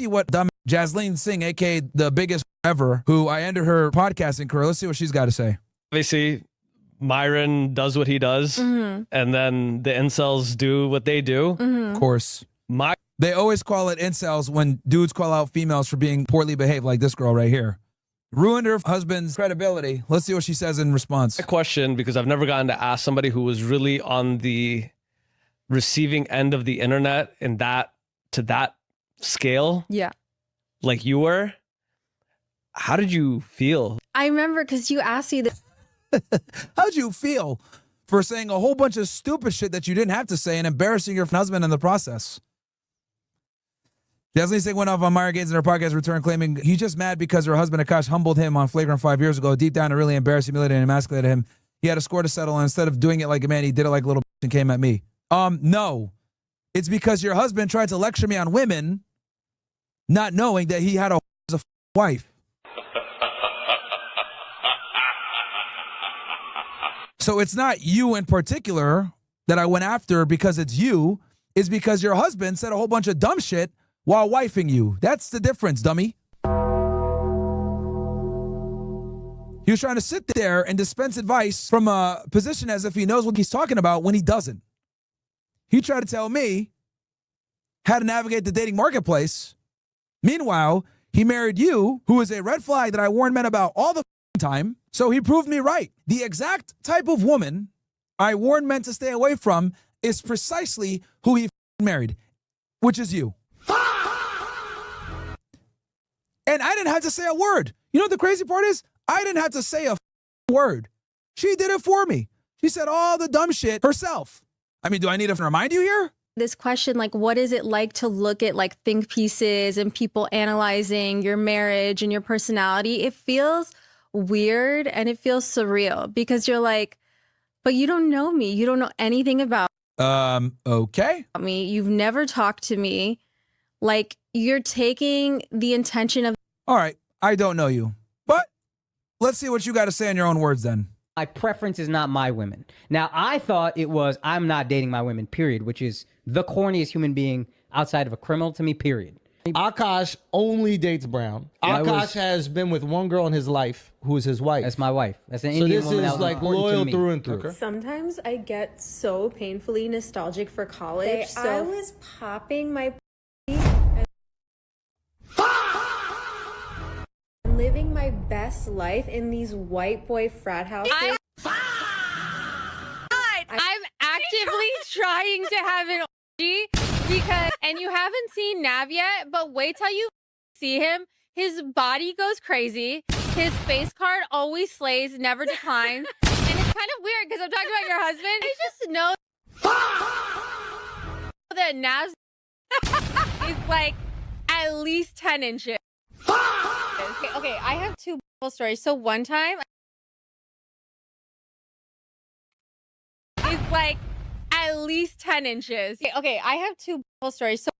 see what dumb Jasleen Singh, aka the biggest ever, who I ended her podcasting career. Let's see what she's got to say. Obviously, Myron does what he does, and then the incels do what they do. Of course. They always call it incels when dudes call out females for being poorly behaved, like this girl right here. Ruined her husband's credibility. Let's see what she says in response. A question, because I've never gotten to ask somebody who was really on the receiving end of the internet in that to that scale. Yeah. Like you were. How did you feel? I remember because you asked me this. How'd you feel for saying a whole bunch of stupid shit that you didn't have to say and embarrassing your husband in the process? Jasleen Singh went off on Myron Gaines in her podcast return, claiming he's just mad because her husband Akash humbled him on Flagrant 5 years ago. Deep down, it really embarrassed, humiliated, and emasculated him. He had a score to settle, and instead of doing it like a man, he did it like a little and came at me. No. It's because your husband tried to lecture me on women, not knowing that he had a wife. So it's not you in particular that I went after because it's you. It's because your husband said a whole bunch of dumb shit while wifing you. That's the difference, dummy. He was trying to sit there and dispense advice from a position as if he knows what he's talking about when he doesn't. He tried to tell me how to navigate the dating marketplace. Meanwhile, he married you, who is a red flag that I warned men about all the time. So he proved me right. The exact type of woman I warned men to stay away from is precisely who he married, which is you. And I didn't have to say a word. You know what the crazy part is? I didn't have to say a word. She did it for me. She said all the dumb shit herself. I mean, do I need to remind you here? This question, like, what is it like to look at like think pieces and people analyzing your marriage and your personality? It feels weird and it feels surreal because you're like, but you don't know me. You don't know anything about okay. me. You've never talked to me. Like, you're taking the intention of. All right. I don't know you, but let's see what you got to say in your own words then. My preference is not my women. Now, I thought it was I'm not dating my women, period, which is the corniest human being outside of a criminal to me, period. Akash only dates brown. Akash has been with one girl in his life who is his wife. That's my wife. That's an So Indian this woman. is that was like important to loyal me. through and through. Okay. Sometimes I get so painfully nostalgic for college. I was popping my and living my best life in these white boy frat houses. I'm actively trying to have an orgy because, and you haven't seen Nav yet, but wait till you see him. His body goes crazy. His face card always slays, never declines. And it's kind of weird because I'm talking about your husband. I just know that Nav's is like at least 10 inches. Okay, I have two stories. So one time, it's like at least 10 inches. Okay, I have two stories. So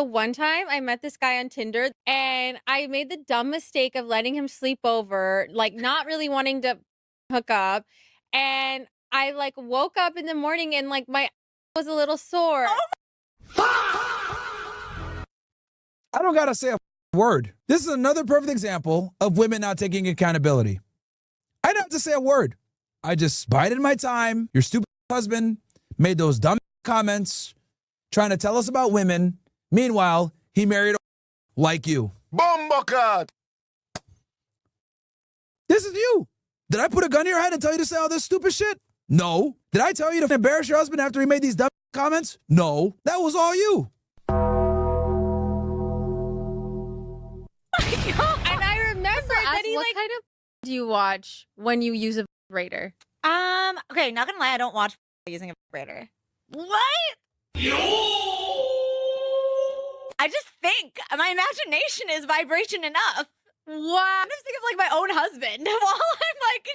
one time I met this guy on Tinder and I made the dumb mistake of letting him sleep over, like not really wanting to hook up. And I like woke up in the morning and like my was a little sore. I don't got to say a word. This is another perfect example of women not taking accountability. I didn't have to say a word. I just bided my time. Your stupid husband made those dumb comments trying to tell us about women. Meanwhile, he married a like you. Bombocat! This is you. Did I put a gun to your head and tell you to say all this stupid shit? No. Did I tell you to embarrass your husband after he made these dumb comments? No. That was all you. And I remember that he like, kind of do you watch when you use a vibrator? Okay, not gonna lie, I don't watch using a vibrator. What? I just think my imagination is vibration enough. Wow. I just think of like my own husband while I'm like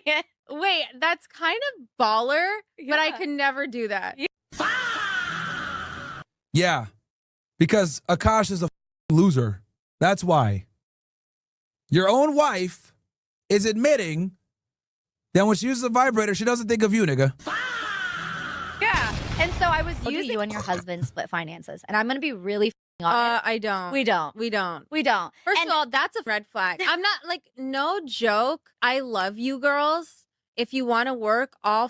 doing it. Wait, that's kind of baller, but I Yeah. could never do that. Yeah. Because Akash is a loser. That's why. Your own wife is admitting that when she uses a vibrator, she doesn't think of you, nigga. Yeah. And so I I was using you and your husband split finances, and I'm gonna be really honest. I don't. We don't. We don't. We don't. First of all, that's a red flag. I'm not like, no joke. I love you girls. If you want to work, all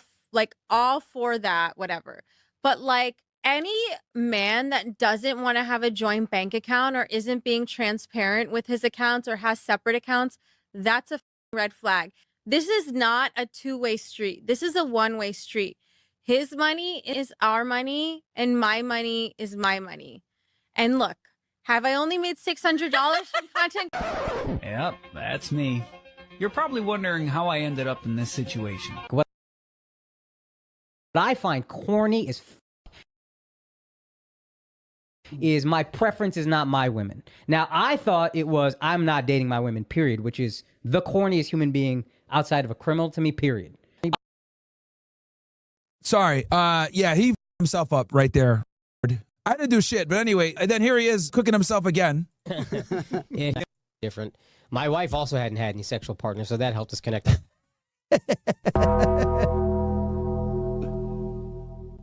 for that, whatever. But like any man that doesn't want to have a joint bank account or isn't being transparent with his accounts or has separate accounts, that's a red flag. This is not a two-way street. This is a one-way street. His money is our money and my money is my money. And look, have I only made $600 from content? Yep, that's me. You're probably wondering how I ended up in this situation. What I find corny is my preference is not my women. Now, I thought it was I'm not dating my women, period, which is the corniest human being outside of a criminal to me, period. Sorry. Yeah, he himself up right there. I didn't do shit, but anyway, and then here he is cooking himself again. Yeah, different. My wife also hadn't had any sexual partners, so that helped us connect.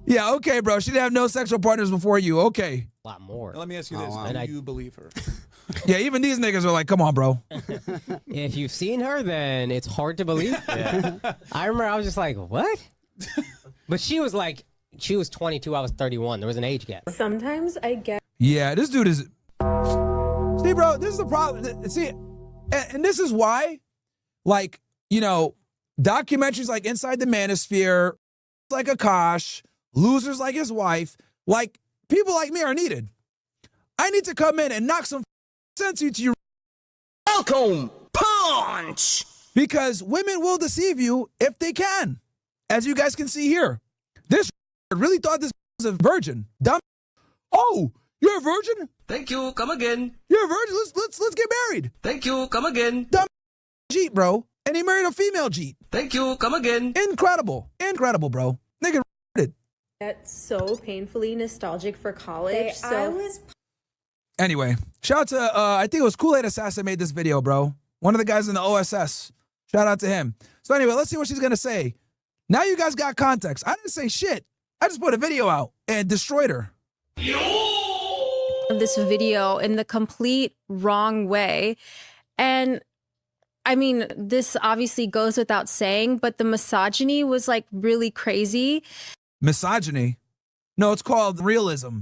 Yeah, okay, bro. She didn't have no sexual partners before you. Okay. A lot more. Let me ask you this. Do you believe her? Yeah, even these niggas are like, come on, bro. If you've seen her, then it's hard to believe. Yeah. I remember I was just like, what? But she was like, she was 22, I was 31. There was an age gap. Sometimes I get. Yeah, this dude is. See, bro, this is the problem. See, and this is why, like, you know, documentaries like Inside the Manosphere, like Akash, losers like his wife, like people like me are needed. I need to come in and knock some sense into you. Welcome, punch! Because women will deceive you if they can. As you guys can see here. This really thought this was a virgin. Dumb. Oh, you're a virgin? Thank you, come again. You're a virgin? Let's get married. Thank you, come again. Dumb Jeet, bro. And he married a female Jeet. Thank you, come again. Incredible. Incredible, bro. Nigga That's so painfully nostalgic for college. Anyway, shout out to, I think it was Kool-Aid Assassin made this video, bro. One of the guys in the OSS. Shout out to him. So anyway, let's see what she's going to say. Now you guys got context. I didn't say shit. I just put a video out and destroyed her. This video in the complete wrong way. And I mean, this obviously goes without saying, but the misogyny was like really crazy. Misogyny? No, it's called realism.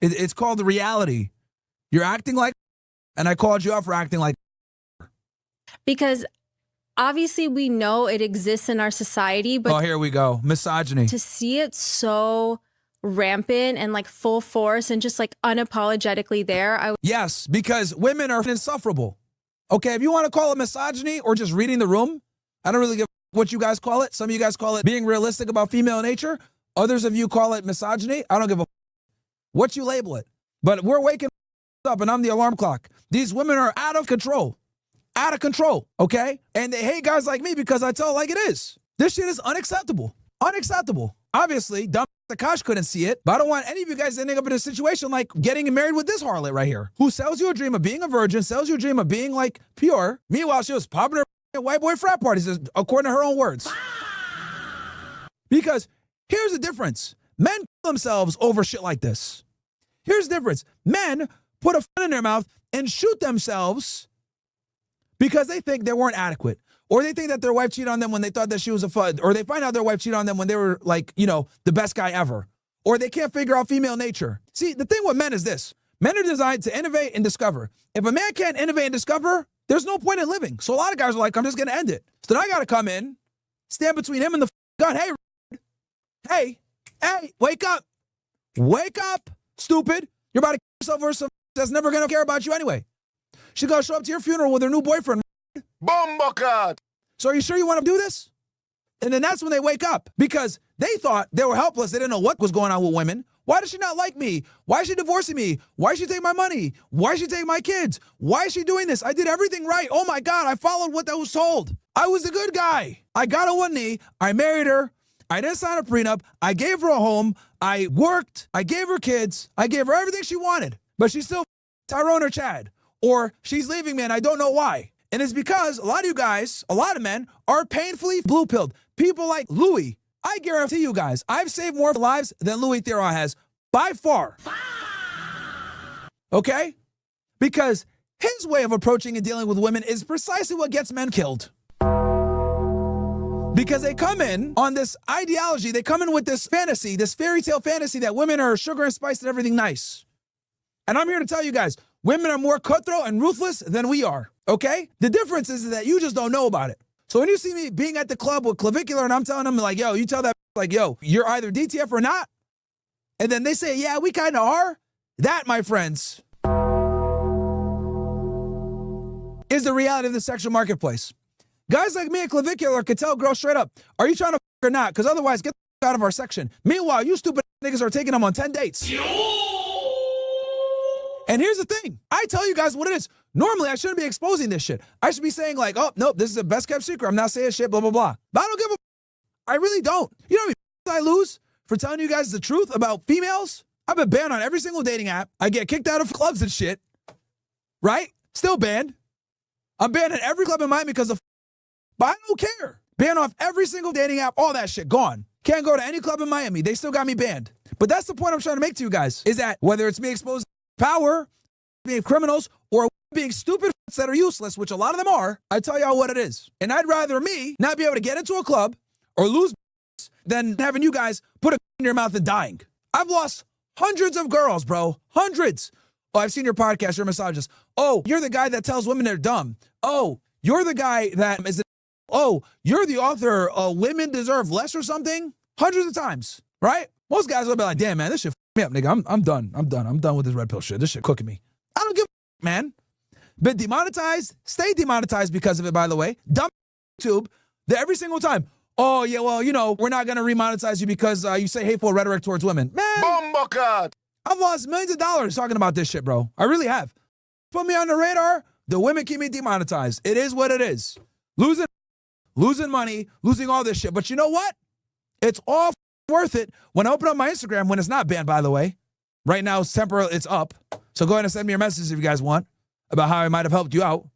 It's called the reality. You're acting like, and I called you out for acting like. Because obviously we know it exists in our society, but oh, here we go. Misogyny. To see it so rampant and like full force and just like unapologetically there. Yes, because women are insufferable. Okay, if you want to call it misogyny or just reading the room, I don't really give what you guys call it. Some of you guys call it being realistic about female nature. Others of you call it misogyny. I don't give a what you label it. But we're waking up and I'm the alarm clock. These women are out of control. Out of control, okay? And they hate guys like me because I tell it like it is. This shit is unacceptable. Unacceptable. Obviously, dumb Akash couldn't see it, but I don't want any of you guys ending up in a situation like getting married with this harlot right here, who sells you a dream of being a virgin, sells you a dream of being like pure. Meanwhile, she was popping her white boy frat parties, according to her own words. Because here's the difference. Men kill themselves over shit like this. Here's the difference. Men put a foot in their mouth and shoot themselves because they think they weren't adequate. Or they think that their wife cheated on them when they thought that she was a fud. Or they find out their wife cheated on them when they were like, you know, the best guy ever. Or they can't figure out female nature. See, the thing with men is this. Men are designed to innovate and discover. If a man can't innovate and discover, there's no point in living. So a lot of guys are like, I'm just going to end it. So then I got to come in, stand between him and the gun. Hey, wake up. Wake up, stupid. You're about to kill yourself over some that's never going to care about you anyway. She's going to show up to your funeral with her new boyfriend. Bomba. So are you sure you want to do this? And then that's when they wake up because they thought they were helpless. They didn't know what was going on with women. Why does she not like me? Why is she divorcing me? Why is she taking my money? Why is she taking my kids? Why is she doing this? I did everything right. Oh my God, I followed what I was told. I was a good guy. I got on one knee. I married her. I didn't sign a prenup. I gave her a home. I worked. I gave her kids. I gave her everything she wanted. But she's still Tyrone or Chad. Or she's leaving me and I don't know why. And it's because a lot of you guys, a lot of men, are painfully blue-pilled. People like Louis, I guarantee you guys, I've saved more lives than Louis Theroux has, by far. Okay? Because his way of approaching and dealing with women is precisely what gets men killed. Because they come in on this ideology, they come in with this fantasy, this fairy tale fantasy that women are sugar and spice and everything nice. And I'm here to tell you guys, women are more cutthroat and ruthless than we are, okay? The difference is that you just don't know about it. So when you see me being at the club with Clavicular and I'm telling them like, yo, you tell that like, yo, you're either DTF or not. And then they say, yeah, we kind of are. That, my friends, is the reality of the sexual marketplace. Guys like me at Clavicular could tell girls straight up, are you trying to or not? Because otherwise, get the out of our section. Meanwhile, you stupid niggas are taking them on 10 dates. And here's the thing. I tell you guys what it is. Normally, I shouldn't be exposing this shit. I should be saying like, oh, nope, this is a best kept secret. I'm not saying shit, blah, blah, blah. But I don't give a I really don't. You know how many I lose for telling you guys the truth about females? I've been banned on every single dating app. I get kicked out of clubs and shit. Right? Still banned. I'm banned at every club in Miami because of but I don't care. Banned off every single dating app, all that shit, gone. Can't go to any club in Miami. They still got me banned. But that's the point I'm trying to make to you guys, is that whether it's me exposing power, being criminals, or being stupid that are useless, which a lot of them are, I tell y'all what it is. And I'd rather me not be able to get into a club or lose than having you guys put a in your mouth and dying. I've lost hundreds of girls, bro. Hundreds. Oh, I've seen your podcast, you're a misogynist. Oh, you're the guy that tells women they're dumb. Oh, you're the guy that is oh, you're the author of Women Deserve Less or something? Hundreds of times, right? Most guys will be like, damn, man, this shit me up, nigga. I'm done. I'm done with this red pill shit. This shit cooking me. I don't give a man. Been demonetized, stay demonetized because of it, by the way. Dumb YouTube, every single time. Oh, yeah, well, you know, we're not going to remonetize you because you say hateful rhetoric towards women. Man, I've lost millions of dollars talking about this shit, bro. I really have. Put me on the radar, the women keep me demonetized. It is what it is. Losing money, losing all this shit. But you know what? It's all worth it when I open up my Instagram, when it's not banned, by the way. Right now, it's temporary, it's up. So go ahead and send me your messages if you guys want about how I might have helped you out.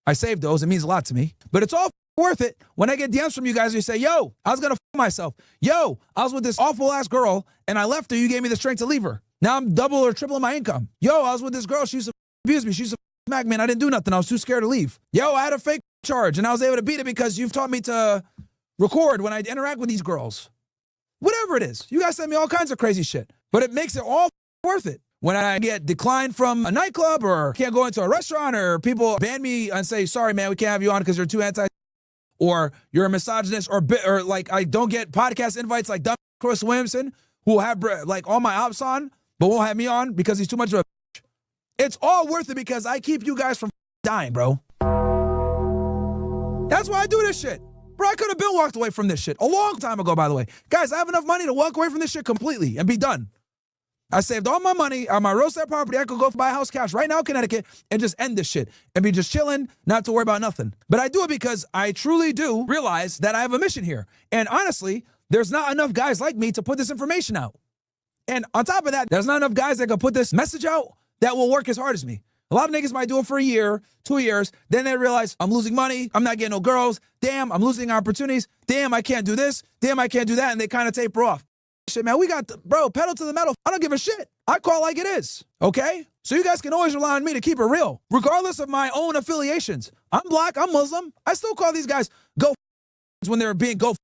I saved those. It means a lot to me. But it's all worth it when I get DMs from you guys and you say, yo, I was going to myself. Yo, I was with this awful-ass girl, and I left her. You gave me the strength to leave her. Now I'm double or tripling my income. Yo, I was with this girl. She used to abuse me. She used to smack me, and I didn't do nothing. I was too scared to leave. Yo, I had a fake charge, and I was able to beat it because you've taught me to record when I interact with these girls. Whatever it is. You guys send me all kinds of crazy shit. But it makes it all worth it. When I get declined from a nightclub or can't go into a restaurant or people ban me and say, sorry, man, we can't have you on because you're too anti or you're a misogynist or like I don't get podcast invites like dumb Chris Williamson who have like all my ops on but won't have me on because he's too much of a bitch. It's all worth it because I keep you guys from dying, bro. That's why I do this shit. Bro, I could have been walked away from this shit a long time ago, by the way. Guys, I have enough money to walk away from this shit completely and be done. I saved all my money on my real estate property. I could go buy a house cash right now in Connecticut and just end this shit and be just chilling, not to worry about nothing. But I do it because I truly do realize that I have a mission here. And honestly, there's not enough guys like me to put this information out. And on top of that, there's not enough guys that can put this message out that will work as hard as me. A lot of niggas might do it for a year, 2 years. Then they realize I'm losing money. I'm not getting no girls. Damn, I'm losing opportunities. Damn, I can't do this. Damn, I can't do that. And they kind of taper off. Shit, man, we got, bro, pedal to the metal. I don't give a shit. I call like it is, okay? So you guys can always rely on me to keep it real, regardless of my own affiliations. I'm black, I'm Muslim. I still call these guys go when they're being go